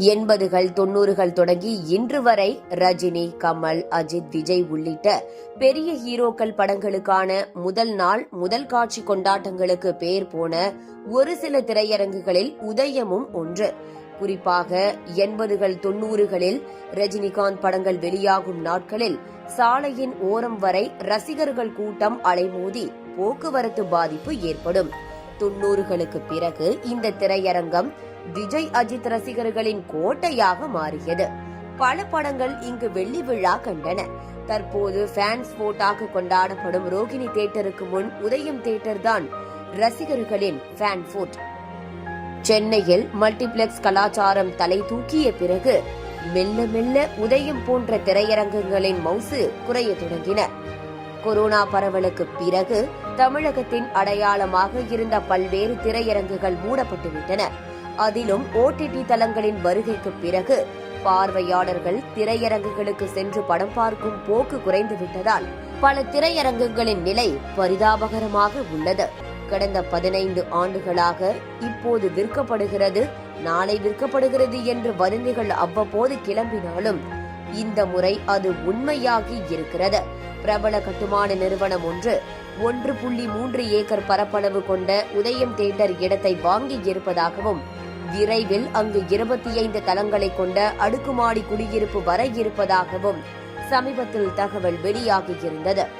80கள் 90கள் தொடங்கி இன்று வரை ரஜினி, கமல், அஜித், விஜய் உள்ளிட்ட பெரிய ஹீரோக்கள் படங்களுக்கான முதல் நாள் முதல் காட்சி கொண்டாட்டங்களுக்கு பேர் போன ஒரு சில திரையரங்குகளில் உதயமும் ஒன்று. குறிப்பாக 80கள் 90களில் ரஜினிகாந்த் படங்கள் வெளியாகும் நாட்களில் சாலையின் ஓரம் வரை ரசிகர்கள் கூட்டம் அலைமோதி போக்குவரத்து பாதிப்பு ஏற்படும். 90களுக்கு பிறகு இந்த திரையரங்கம் விஜய், அஜித் ரசிகர்களின் கோட்டையாக மாறியது. பல படங்கள் இங்கு வெள்ளி விழா கண்டன. தற்போது ஃபேன்ஸ் போட்டாக கொண்டாடப்படும் ரோகிணி தியேட்டருக்கு முன் உதயம் தியேட்டர் தான் ரசிகர்களின் ஃபேன் போட். சென்னையில் மல்டிபிளெக்ஸ் கலாச்சாரம் தலை தூக்கிய பிறகு மெல்ல மெல்ல உதயம் போன்ற திரையரங்குகளின் மவுசு குறைய தொடங்கின. கொரோனா பரவலுக்கு பிறகு தமிழகத்தின் அடையாளமாக இருந்த பல்வேறு திரையரங்குகள் மூடப்பட்டுவிட்டன. அதிலும் OTT தளங்களின் வருகைக்கு பிறகு பார்வையாளர்கள் திரையரங்குகளுக்கு சென்று படம் பார்க்கும் போக்கு குறைந்துவிட்டதால் பல திரையரங்குகளின் நிலை பரிதாபகரமாக உள்ளது. கடந்த 15 ஆண்டுகளாக இப்போது விற்கப்படுகிறது, நாளை விற்கப்படுகிறது என்று வதந்திகள் அவ்வப்போது கிளம்பினாலும் இந்த முறை அது உண்மையாகி இருக்கிறது. பிரபல கட்டுமான நிறுவனம் ஒன்று 1.3 ஏக்கர் பரப்பளவு கொண்ட உதயம் தியேட்டர் இடத்தை வாங்கி இருப்பதாகவும், விரைவில் அங்கு 25 தளங்களை கொண்ட அடுக்குமாடி குடியிருப்பு வர இருப்பதாகவும் சமீபத்தில் தகவல் வெளியாகியிருந்தது.